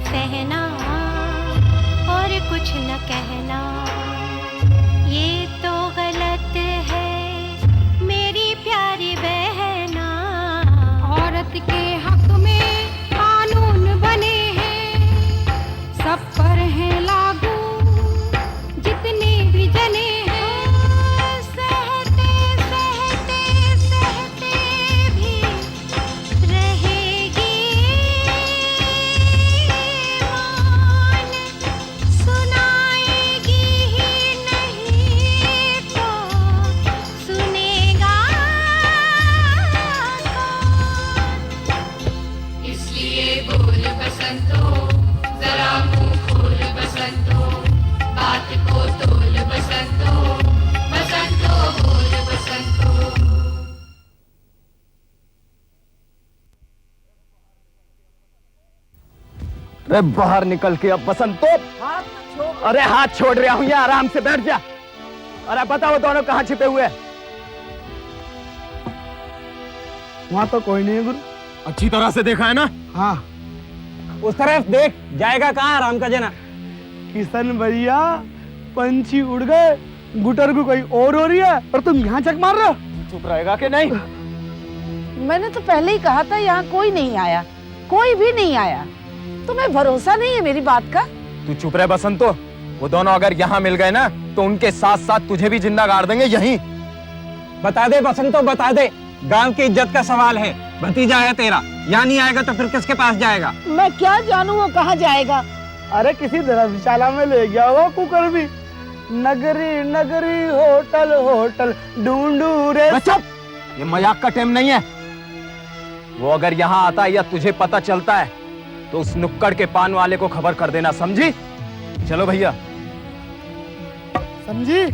सहना और कुछ न कहना, ये तो गलत है मेरी प्यारी बहना। औरत के हक में कानून बने हैं, सब पर हैं लागू जितने भी जने हैं। सहते सहते सहते भी रहेगी मान, सुनाएगी ही नहीं तो सुनेगा कौन। इसलिए बोल बसंतो, जरा मुंह खोल बसंतो, बात को तोल बसंतो, बसंतो बोल बसंतो। अरे बाहर निकल के अब बसंतो। अरे हाथ छोड़ रहा हूं, आराम से बैठ जा। अरे बताओ वो दोनों कहाँ छिपे हुए हैं? वहाँ तो कोई नहीं है गुरु। अच्छी तरह से देखा है ना? हाँ। उस तरफ देख, जाएगा कहाँ आराम का जना? किशन भैया, पंछी उड़ गए, गुटर को कोई और हो रही है और तुम यहाँ चक मार रहे हो। चुप रहेगा कि नहीं? मैंने तो पहले ही कहा था यहाँ कोई नहीं आया, कोई भी नहीं आया। तुम्हें भरोसा नहीं है मेरी बात का? तू चुप रहे बसंतो। वो दोनों अगर यहाँ मिल गए ना तो उनके साथ साथ तुझे भी जिंदा गाड़ देंगे यहीं। बता दे बसंतो, बता दे, गांव की इज्जत का सवाल है। भतीजा है तेरा, यहाँ नहीं आएगा तो फिर किसके पास जाएगा? मैं क्या जानूं वो कहाँ जाएगा। अरे किसी धर्मशाला में ले गया वो कुकर भी। नगरी नगरी होटल होटल ढूंढू रे। चुप, ये मजाक का टाइम नहीं है। वो अगर यहाँ आता है या तुझे पता चलता है तो उस नुक्कड़ के पान वाले को खबर कर देना, समझी? चलो भैया। समझी?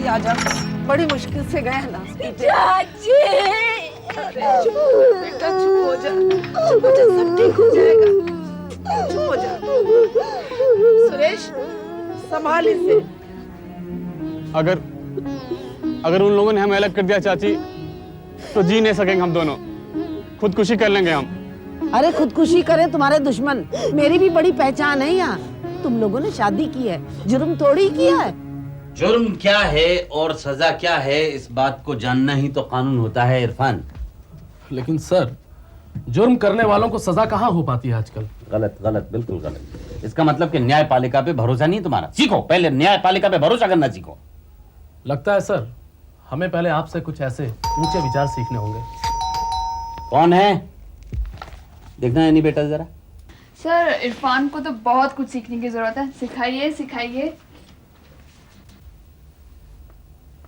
आजा, बड़ी मुश्किल से गए हैं ना। चाची, बेटा चुप हो जा, चुप हो जा, सब ठीक हो जाएगा। चुप हो जा। सुरेश, संभाल इसे। अगर उन लोगों ने हमें अलग कर दिया चाची, तो जी नहीं सकेंगे हम दोनों, खुदकुशी कर लेंगे हम। अरे खुदकुशी करे तुम्हारे दुश्मन, मेरी भी बड़ी पहचान है यहाँ। तुम लोगों ने शादी की है, जुर्म थोड़ी किया है। जुर्म क्या है और सजा क्या है, इस बात को जानना ही तो कानून होता है इरफान। लेकिन सर, जुर्म करने वालों को सजा कहाँ हो पाती है आजकल? गलत गलत, बिल्कुल गलत। इसका मतलब कि न्यायपालिका पे भरोसा नहीं तुम्हारा। सीखो, पहले न्यायपालिका पे भरोसा करना सीखो। लगता है सर, हमें पहले आपसे कुछ ऐसे ऊंचे विचार सीखने होंगे। कौन है? देखना है नहीं बेटा जरा। सर, इरफान को तो बहुत कुछ सीखने की जरूरत है, सिखाइए सिखाइए।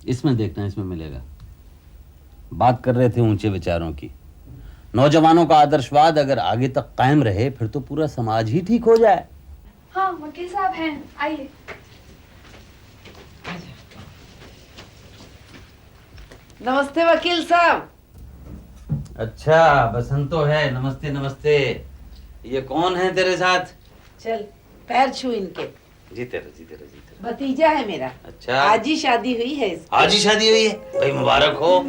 इसमें देखना, इसमें मिलेगा। बात कर रहे थे ऊंचे विचारों की। नौजवानों का आदर्शवाद अगर आगे तक कायम रहे फिर तो पूरा समाज ही ठीक हो जाए। हाँ, वकील साहब हैं, आइए। नमस्ते वकील साहब। अच्छा, बसंतो है। नमस्ते नमस्ते। ये कौन है तेरे साथ? चल पैर छू इनके। जीते रहो, जीते रहो, जीते रहो। भतीजा है मेरा। अच्छा, आज ही शादी हुई है इसकी। आज ही शादी हुई है? भाई मुबारक हो।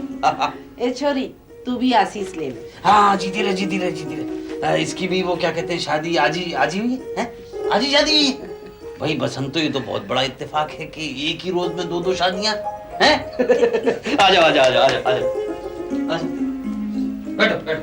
ए छोरी, तू भी आशीष ले ले। हाँ, जीती रहे, जीती रहे, जीती रहे। इसकी भी वो क्या कहते हैं, शादी आज ही हुई है? आज ही शादी हुई है? भाई बसंतो, ये तो बहुत बड़ा इत्तेफाक है कि एक ही रोज में दो शादियां हैं। आ जाओ, आ जाओ, आ जाओ, आ जाओ, आ जाओ। बैठो बैठो।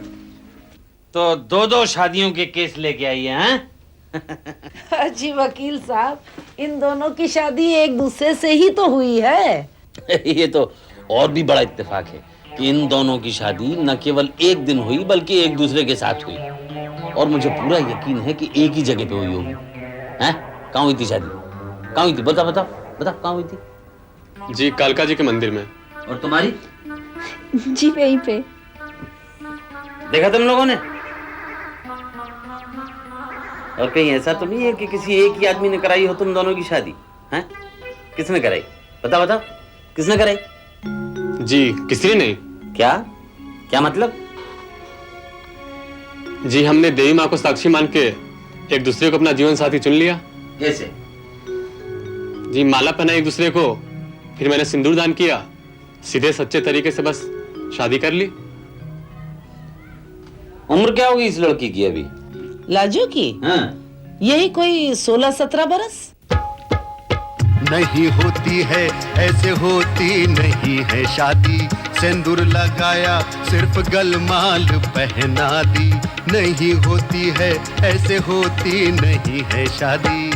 तो दो शादियों के केस लेके आई है? जी वकील साहब, इन दोनों की शादी एक दूसरे से ही तो हुई है। ये तो और भी बड़ा इत्तेफाक है कि इन दोनों की शादी न केवल एक दिन हुई बल्कि एक दूसरे के साथ हुई। और मुझे पूरा यकीन है कि एक ही जगह पे हुई होगी। हैं? कहाँ हुई थी शादी? कहाँ हुई थी? बताओ बताओ बताओ, कहाँ हुई थी? जी, कालका जी के मंदिर में। और तुम्हारी? जी वहीं पे। देखा तुम लोगों ने? और कहीं ऐसा तो नहीं है कि किसी एक ही आदमी ने कराई हो तुम दोनों की शादी? हैं? किसने कराई? बता बता, किसने कराई? जी किसी ने नहीं। क्या क्या मतलब? जी हमने देवी माँ को साक्षी मान के एक दूसरे को अपना जीवन साथी चुन लिया। कैसे? जी माला पहना एक दूसरे को, फिर मैंने सिंदूर दान किया, सीधे सच्चे तरीके से बस शादी कर ली। उम्र क्या होगी इस लड़की की अभी? लाजो की? हाँ। यही कोई 16-17 बरस। नहीं होती है ऐसे होती नहीं है शादी, सिंदूर लगाया सिर्फ गलमाल पहना दी। नहीं होती है ऐसे होती नहीं है शादी।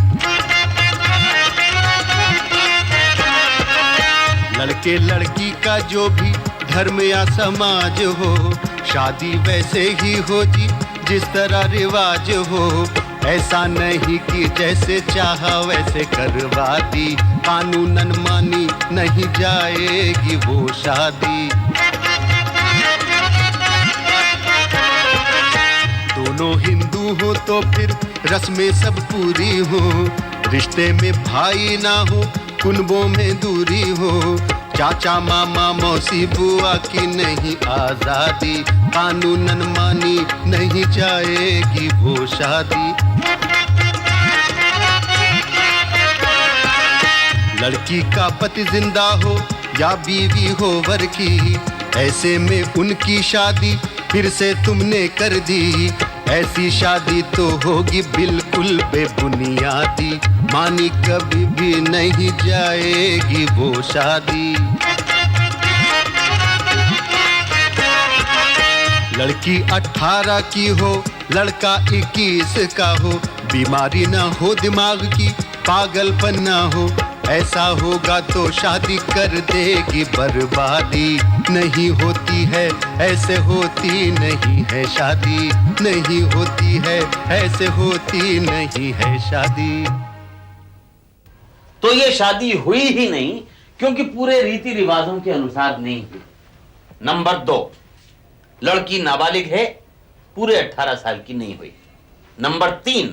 लड़के लड़की का जो भी धर्म या समाज हो, शादी वैसे ही हो जी जिस तरह रिवाज हो। ऐसा नहीं कि जैसे चाहा वैसे करवा दी, कानूनन मानी नहीं जाएगी वो शादी। दोनों हिंदू हो तो फिर रस्में सब पूरी हो, रिश्ते में भाई ना हो कुनबों में दूरी हो। चाचा मामा मौसी बुआ की नहीं आजादी, कानूनन मानी नहीं जाएगी वो शादी। लड़की का पति जिंदा हो या बीवी हो वर की, ऐसे में उनकी शादी फिर से तुमने कर दी। ऐसी शादी तो होगी बिल्कुल बेबुनियादी, मानी कभी भी नहीं जाएगी वो शादी। लड़की 18 की हो लड़का 21 का हो, बीमारी ना हो दिमाग की पागलपन ना हो। ऐसा होगा तो शादी कर देगी बर्बादी। नहीं होती है ऐसे होती नहीं है शादी, नहीं होती है ऐसे होती नहीं है शादी। तो ये शादी हुई ही नहीं क्योंकि पूरे रीति रिवाजों के अनुसार नहीं हुई। नंबर 2, लड़की नाबालिग है, पूरे 18 साल की नहीं हुई। नंबर 3,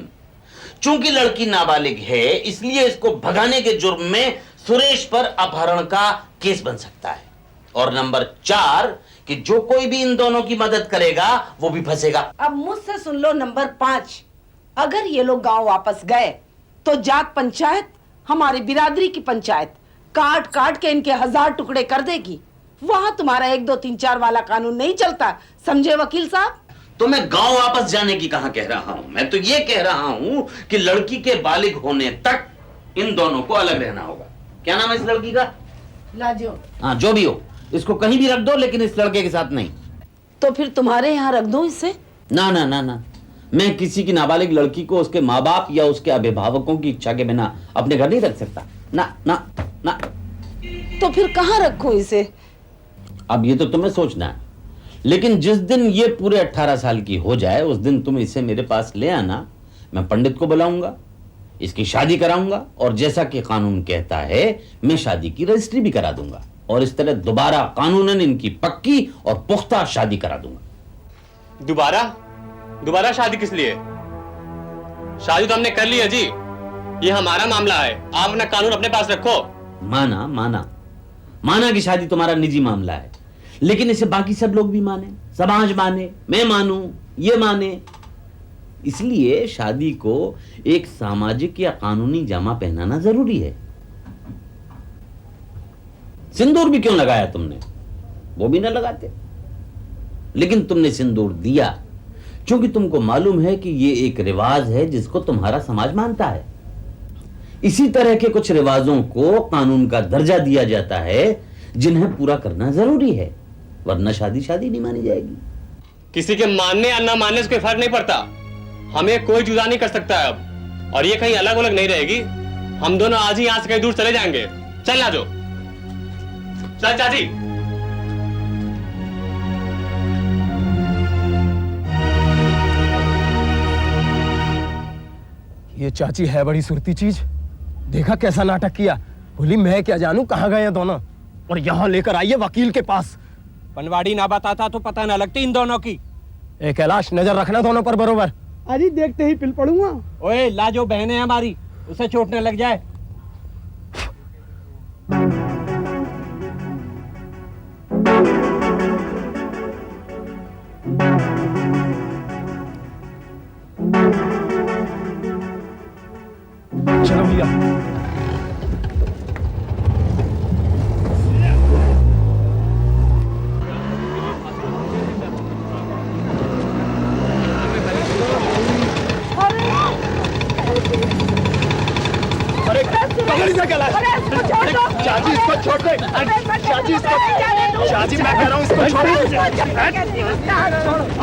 चूंकि लड़की नाबालिग है इसलिए इसको भगाने के जुर्म में सुरेश पर अपहरण का केस बन सकता है। और नंबर 4 कि जो कोई भी इन दोनों की मदद करेगा वो भी फंसेगा। अब मुझसे सुन लो नंबर 5, अगर ये लोग गांव वापस गए तो जात पंचायत, हमारी बिरादरी की पंचायत, काट काट के इनके 1000 टुकड़े कर देगी। वहां तुम्हारा 1 2 3 4 वाला कानून नहीं चलता, समझे वकील साहब? तो मैं गांव वापस जाने की कहां कह रहा हूं, मैं तो ये कह रहा हूं कि लड़की के बालिग होने तक इन दोनों को अलग रहना होगा। क्या नाम है इस लड़की का? लाजो। हाँ जो भी हो, इसको कहीं भी रख दो लेकिन इस लड़के के साथ नहीं। तो फिर तुम्हारे यहाँ रख दो इसे? ना ना ना ना, मैं किसी की नाबालिग लड़की को उसके माँ बाप या उसके अभिभावकों की इच्छा के बिना अपने घर नहीं रख सकता। ना ना ना। तो फिर कहाँ रखो इसे? अब ये तो तुम्हें सोचना है, लेकिन जिस दिन ये पूरे 18 साल की हो जाए उस दिन तुम इसे मेरे पास ले आना। मैं पंडित को बुलाऊंगा, इसकी शादी कराऊंगा और जैसा कि कानून कहता है मैं शादी की रजिस्ट्री भी करा दूंगा और इस तरह दोबारा कानूनन इनकी पक्की और पुख्ता शादी करा दूंगा। दोबारा शादी किस लिए? शादी तो हमने कर ली है जी, ये हमारा मामला है, आप अपना कानून अपने पास रखो। माना माना माना कि शादी तुम्हारा निजी मामला है, लेकिन इसे बाकी सब लोग भी माने, समाज माने, मैं मानूं, ये माने। इसलिए शादी को एक सामाजिक या कानूनी जामा पहनाना जरूरी है। सिंदूर भी क्यों लगाया तुमने? वो भी ना लगाते, लेकिन तुमने सिंदूर दिया क्योंकि तुमको मालूम है कि ये एक रिवाज है जिसको तुम्हारा समाज मानता है। इसी तरह के कुछ रिवाजों को कानून का दर्जा दिया जाता है जिन्हें पूरा करना जरूरी है, वरना शादी शादी नहीं मानी जाएगी। किसी के मानने या ना मानने से कोई फर्क नहीं पड़ता, हमें कोई जुदा नहीं कर सकता है अब, और ये कहीं अलग अलग नहीं रहेगी। हम दोनों आज ही यहां से कहीं दूर चले जाएंगे। चल ना जो, चल चाची। ये चाची है बड़ी सुरती चीज, देखा कैसा नाटक किया। बोली मैं क्या जानूं कहां गए दोनों, और यहां लेकर आइए वकील के पास। पनवाड़ी ना बताता तो पता ना लगती इन दोनों की। कैलाश नजर रखना दोनों पर बरोबर। अरे देखते ही पिल पड़ूंगा। ओए लाजो बहन है हमारी, उसे चोट न लग जाए। चलो भैया। अरे पकड़ी से गला। चाची इसको छोड़ दे। चाची इसको, चाची मैं कह रहा हूँ इसको छोड़ दे।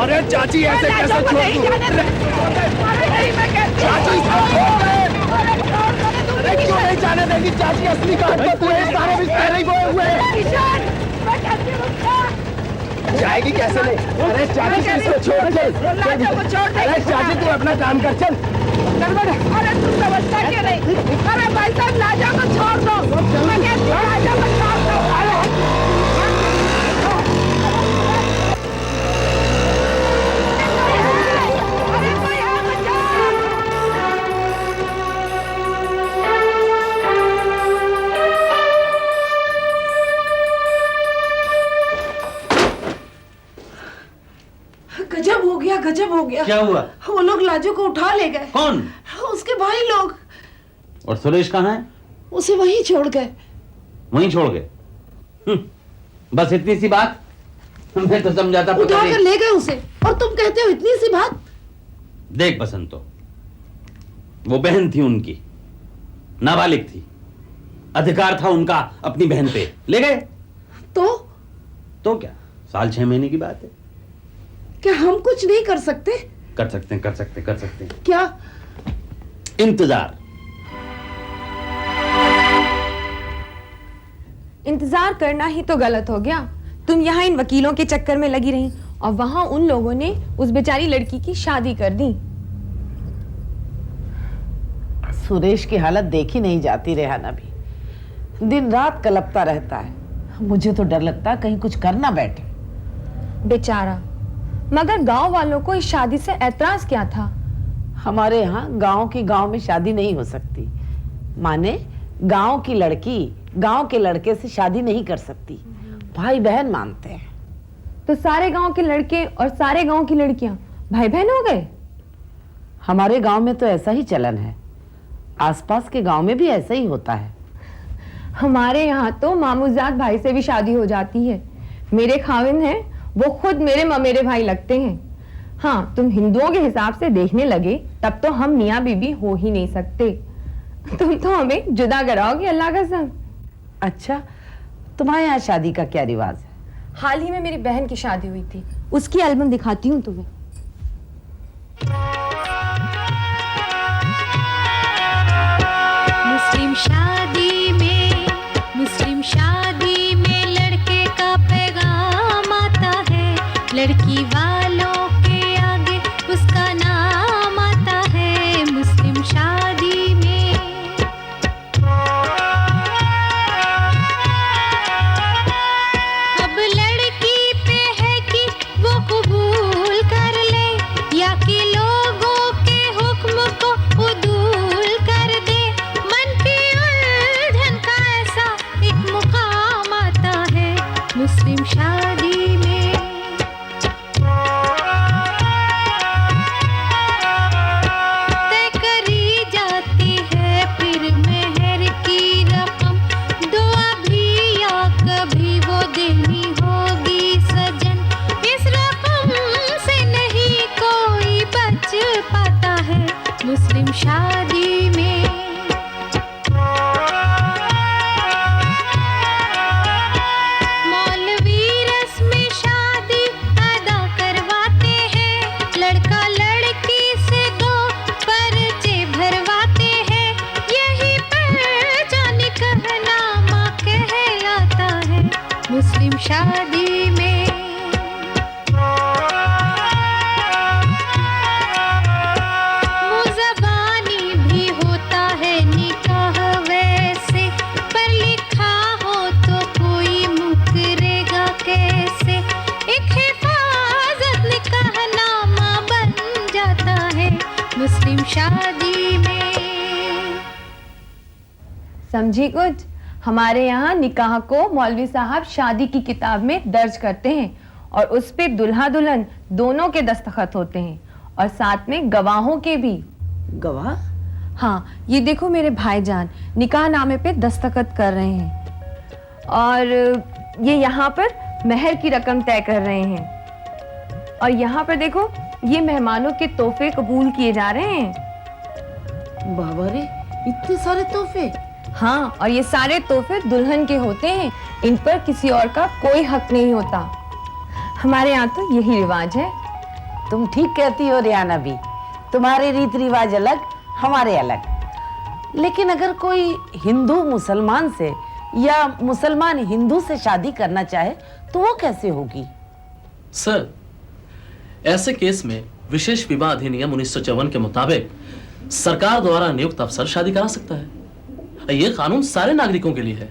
अरे चाची ऐसे कैसे छोड़ दूँ? चाची इसको छोड़ दे। अरे क्यों नहीं जाने देगी चाची? असली काट तो तू है, सारे बिस्तर ही बोए हुए हैं। जाएगी कैसे ले? अरे चाची इसको छोड़ दे। अरे चाची तू अपना काम कर, चल। अरे तुम समझता क्यों नहीं? अरे भाई साहब लाजा को छोड़ दो। मैं कहती हूँ लाजा को छोड़ दो। अरे कोई है बचाओ। गजब हो गया, गजब हो गया। क्या हुआ? वो लोग लाजो को उठा ले गए। कौन? उसके भाई लोग। और सुरेश कहाँ है? उसे वहीं छोड़ गए। वहीं छोड़ गए? बस इतनी सी बात? मैं तो समझाता उठा कर ले गए उसे, और तुम कहते हो इतनी सी बात? देख बसंतो, वो बहन थी उनकी, नाबालिग थी, अधिकार था उनका अपनी बहन पे, ले गए। तो क्या, साल 6 महीने की बात है। क्या हम कुछ नहीं कर सकते? कर सकते हैं, कर सकते हैं, कर सकते हैं। क्या? इंतजार करना ही तो गलत हो गया। तुम यहाँ इन वकीलों के चक्कर में लगी रही और वहां उन लोगों ने उस बेचारी लड़की की शादी कर दी। सुरेश की हालत देखी नहीं जाती रेहाना भी, दिन रात कलपता रहता है। मुझे तो डर लगता है कहीं कुछ कर ना बैठे। बेचारा, मगर गांव वालों को इस शादी से ऐतराज क्या था? हमारे यहाँ गांव की गांव में शादी नहीं हो सकती। माने गांव की लड़की गांव के लड़के से शादी नहीं कर सकती, भाई बहन मानते हैं। तो सारे गांव के लड़के और सारे गांव की लड़कियां भाई बहन हो गए? हमारे गांव में तो ऐसा ही चलन है, आसपास के गांव में भी ऐसा ही होता है। हमारे यहाँ तो मामूजात भाई से भी शादी हो जाती है। मेरे खाविंद हैं, वो खुद मेरे ममेरे भाई लगते हैं। हाँ, तुम हिंदुओं के हिसाब से देखने लगे तब तो हम मियाँ बीबी हो ही नहीं सकते। तुम तो हमें जुदा कराओगे अल्लाह कसम। अच्छा, तुम्हारे यहाँ शादी का क्या रिवाज है? हाल ही में मेरी बहन की शादी हुई थी, उसकी एल्बम दिखाती हूँ तुम्हें। मुस्लिम शादी में लड़के का पैगाम आता है, लड़की वालों के आगे उसका नाम आता है। मुस्लिम शादी में अब लड़की पे है कि वो कबूल कर ले या कि लोगों के हुक्म को उदूल कर दे। मन की उलझन का ऐसा एक मुकाम आता है मुस्लिम शादी में। तय करी जाती है फिर मेहर की रकम, दुआ भी या कभी वो देनी होगी सजन। इस रकम से नहीं कोई बच पाता है मुस्लिम शादी में। मौलवी रस्म शादी अदा करवाते हैं, लड़का लड़की से 2 पर्चे भरवाते हैं। यही पहचान कहनामा कहलाता है मुस्लिम शादी में। मुज़बानी भी अंतिम शादी में। समझी कुछ? हमारे यहाँ निकाह को मौलवी साहब शादी की किताब में दर्ज करते हैं और उस पे दुल्हा दुल्हन दोनों के दस्तखत होते हैं और साथ में गवाहों के भी। गवाह? हाँ, ये देखो मेरे भाईजान निकाह नामे पे दस्तखत कर रहे हैं और ये यहाँ पर मेहर की रकम तय कर रहे हैं और यहाँ पर देखो ये मेहमानों के तोहफे कबूल किए जा रहे हैं। बाबा रे, इतने सारे तोहफे! हाँ, और ये सारे तोहफे दुल्हन के होते हैं, इन पर किसी और का कोई हक नहीं होता। हमारे यहाँ तो यही रिवाज है। तुम ठीक कहती हो रियाना भी, तुम्हारे रीत रिवाज अलग, हमारे अलग। लेकिन अगर कोई हिंदू मुसलमान से या मुसलमान हिंदू से शादी करना चाहे तो वो कैसे होगी? सर, ऐसे केस में विशेष विवाह अधिनियम 1954 के मुताबिक सरकार द्वारा नियुक्त अफसर शादी करा सकता है। ये कानून सारे नागरिकों के लिए है,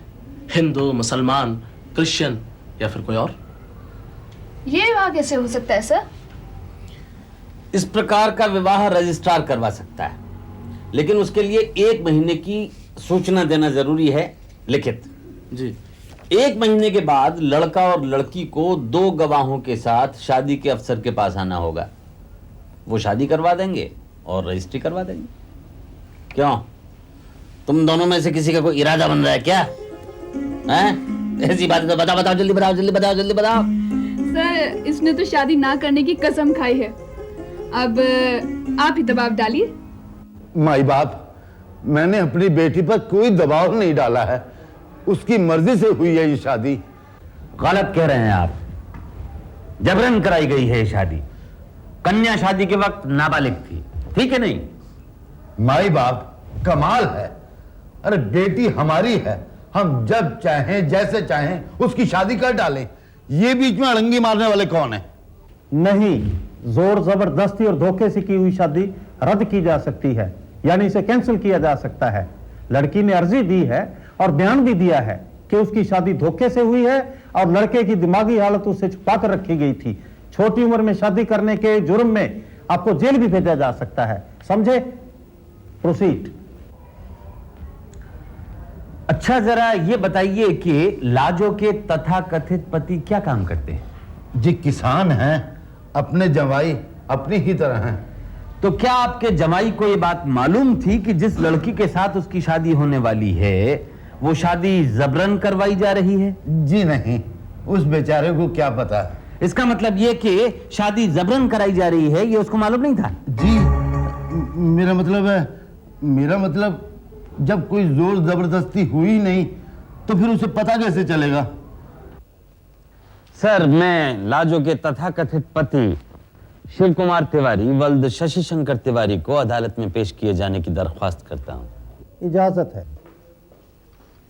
हिंदू, मुसलमान, क्रिश्चियन या फिर कोई और। ये विवाह कैसे हो सकता है सर? इस प्रकार का विवाह रजिस्ट्रार करवा सकता है, लेकिन उसके लिए 1 महीने की सूचना देना जरूरी है, लिखित। जी। 1 महीने के बाद लड़का और लड़की को 2 गवाहों के साथ शादी के अफसर के पास आना होगा। वो शादी करवा देंगे और रजिस्ट्री करवा देंगे। क्यों, तुम दोनों में से किसी का कोई इरादा बन रहा है क्या? हैं? ऐसी बात तो बताओ, बताओ, जल्दी बताओ, जल्दी बताओ, जल्दी बताओ। सर, इसने तो शादी ना करने की कसम खाई है। अब आप ही दबाव डालिए। माई बाप, मैंने अपनी बेटी पर कोई दबाव नहीं डाला है, उसकी मर्जी से हुई है ये शादी। गलत कह रहे हैं आप। जबरन कराई गई है ये शादी। कन्या शादी के वक्त नाबालिग थी, ठीक है नहीं? माई बाप, कमाल है। अरे बेटी हमारी है, हम जब चाहें जैसे चाहें उसकी शादी कर डालें। ये बीच में अड़ंगी मारने वाले कौन है? नहीं, जोर जबरदस्ती और धोखे से की हुई शादी रद्द की जा सकती है, यानी इसे कैंसिल किया जा सकता है। लड़की ने अर्जी दी है और बयान भी दिया है कि उसकी शादी धोखे से हुई है और लड़के की दिमागी हालत उससे छुपा कर रखी गई थी। छोटी उम्र में शादी करने के जुर्म में आपको जेल भी भेजा जा सकता है, समझे? प्रोसीड। अच्छा, जरा ये बताइए कि लाजो के तथाकथित पति क्या काम करते हैं? जी किसान हैं, अपने जवाई अपनी ही तरह हैं। तो क्या आपके जमाई को ये बात मालूम थी कि जिस लड़की के साथ उसकी शादी होने वाली है वो शादी जबरन करवाई जा रही है? जी नहीं, उस बेचारे को क्या पता। इसका मतलब ये कि शादी जबरन कराई जा रही है, ये उसको मालूम नहीं था? जी मेरा मतलब जब कोई जोर जबरदस्ती हुई नहीं तो फिर उसे पता कैसे चलेगा? सर, मैं लाजो के तथाकथित पति शिव कुमार तिवारी वल्द शशि शंकर तिवारी को अदालत में पेश किए जाने की दरख्वास्त करता हूं। इजाजत है।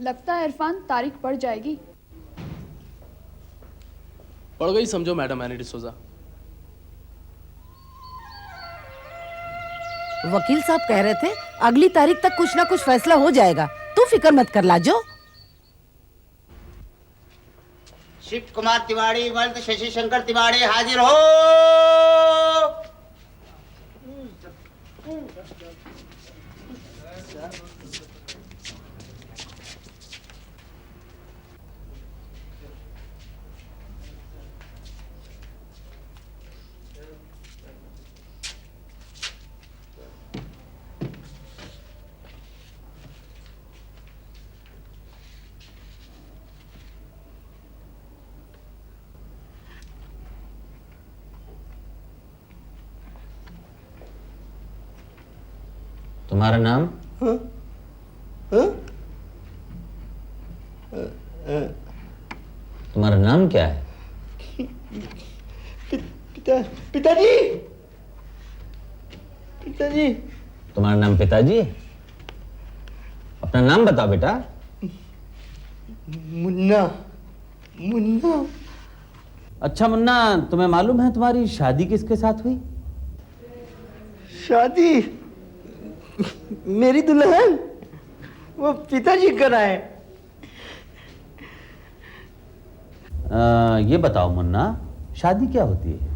लगता है इरफान तारीख पड़ जाएगी। पड़ गई समझो मैडम एनी डिसोजा। वकील साहब कह रहे थे अगली तारीख तक कुछ ना कुछ फैसला हो जाएगा, तू फिक्र मत कर लाजो। शिव कुमार तिवारी वल्द शशि शंकर तिवारी हाजिर हो। तुम्हारा नाम? तुम्हारा नाम क्या है? पिताजी। तुम्हारा नाम पिताजी है? अपना नाम बताओ बेटा। मुन्ना। अच्छा मुन्ना, तुम्हें मालूम है तुम्हारी शादी किसके साथ हुई? शादी मेरी दुल्हन वो पिताजी कराए। ये बताओ मुन्ना, शादी क्या होती है?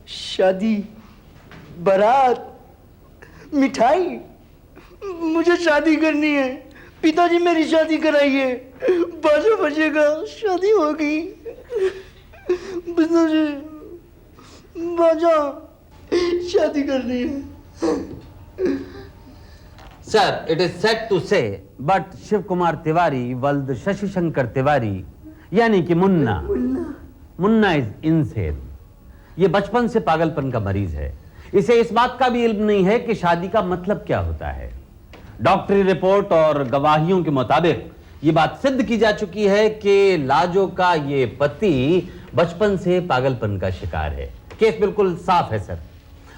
शादी बारात मिठाई? मुझे शादी करनी है, पिताजी मेरी शादी कराइए। बाजा बजेगा, शादी होगी। पिताजी बाजा, शादी करनी है। Sir, it is sad to say but Shiv Kumar Tiwari वल्द शशि शंकर तिवारी यानी कि मुन्ना इज इनसेन। ये बचपन से पागलपन का मरीज है। इसे इस बात का भी इल्म नहीं है कि शादी का मतलब क्या होता है। डॉक्टरी रिपोर्ट और गवाहियों के मुताबिक ये बात सिद्ध की जा चुकी है कि लाजो का ये पति बचपन से पागलपन का शिकार है। केस बिल्कुल साफ है सर,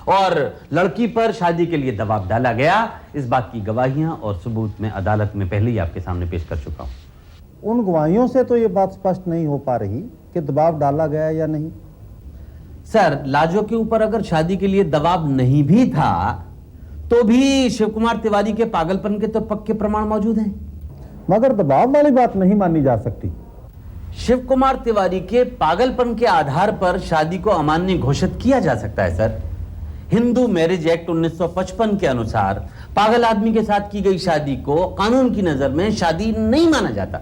और लड़की पर शादी के लिए दबाव डाला गया। इस बात की गवाहियां और सबूत मैं अदालत में पहले ही आपके सामने पेश कर चुका हूं। उन गवाहियों से तो ये बात स्पष्ट नहीं हो पा रही कि दबाव डाला गया या नहीं। सर, लाजो के ऊपर अगर शादी के लिए दबाव नहीं भी था तो भी शिव कुमार तिवारी के पागलपन के तो पक्के प्रमाण मौजूद हैं। मगर दबाव वाली बात नहीं मानी जा सकती। शिव कुमार तिवारी के पागलपन के आधार पर शादी को अमान्य घोषित किया जा सकता है सर। हिंदू मैरिज एक्ट 1955 के अनुसार पागल आदमी के साथ की गई शादी को कानून की नजर में शादी नहीं माना जाता।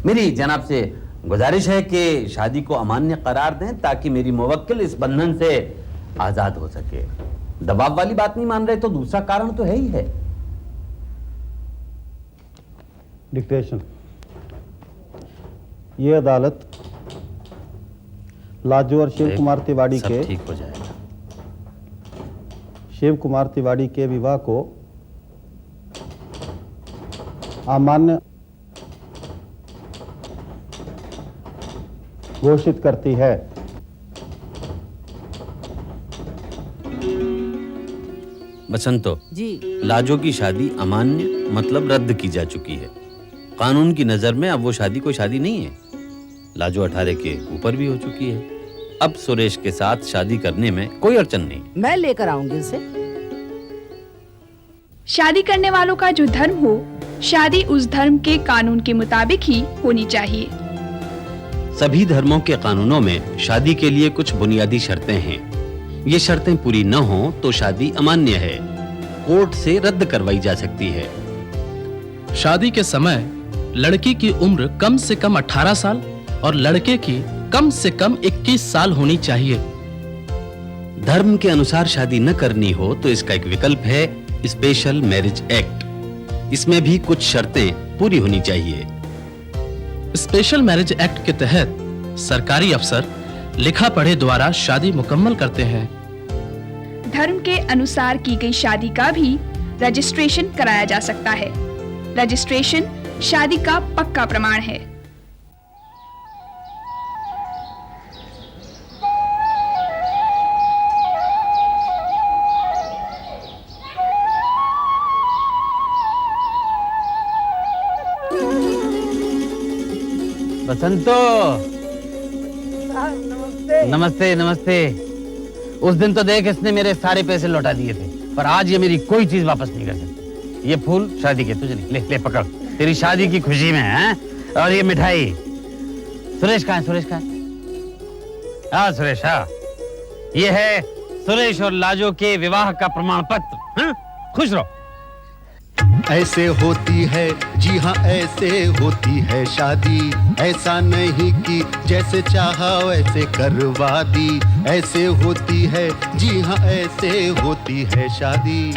मेरी जनाब से गुजारिश है कि शादी को अमान्य करार दें ताकि मेरी मुवक्किल इस बंधन से आजाद हो सके। दबाव वाली बात नहीं मान रहे तो दूसरा कारण तो है ही है। डिक्टेशन। ये अदालत लाजो और शिव कुमार तिवारी सब के ठीक हो जाएगा। शिव कुमार तिवारी के विवाह को अमान्य घोषित करती है। बसंतो जी। लाजो की शादी अमान्य मतलब रद्द की जा चुकी है। कानून की नजर में अब वो शादी कोई शादी नहीं है। लाजो 18 के ऊपर भी हो चुकी है। अब सुरेश के साथ शादी करने में कोई अड़चन नहीं। मैं लेकर आऊंगी उसे। शादी करने वालों का जो धर्म हो, शादी उस धर्म के कानून के मुताबिक ही होनी चाहिए। सभी धर्मों के कानूनों में शादी के लिए कुछ बुनियादी शर्तें हैं। ये शर्तें पूरी न हो तो शादी अमान्य है, कोर्ट से रद्द करवाई जा सकती है। शादी के समय लड़की की उम्र कम से कम 18 साल और लड़के की कम से कम 21 साल होनी चाहिए। धर्म के अनुसार शादी न करनी हो तो इसका एक विकल्प है स्पेशल मैरिज एक्ट। इसमें भी कुछ शर्तें पूरी होनी चाहिए। स्पेशल मैरिज एक्ट के तहत सरकारी अफसर लिखा पढ़े द्वारा शादी मुकम्मल करते हैं। धर्म के अनुसार की गई शादी का भी रजिस्ट्रेशन कराया जा सकता है। रजिस्ट्रेशन शादी का पक्का प्रमाण है। बसंतो, नमस्ते नमस्ते। उस दिन तो देख इसने मेरे सारे पैसे लौटा दिए थे, पर आज ये मेरी कोई चीज वापस नहीं कर सकती। ये फूल शादी के तुझे नहीं, ले ले पकड़, तेरी शादी की खुशी में है। और ये मिठाई। सुरेश कहाँ है? सुरेश कहाँ है? हाँ सुरेश, हाँ ये है सुरेश और लाजो के विवाह का प्रमाण पत्र। हाँ? खुश रहो। ऐसे होती है, जी हाँ ऐसे होती है शादी। ऐसा नहीं कि जैसे चाहा वैसे करवा दी। ऐसे होती है, जी हाँ ऐसे होती है शादी।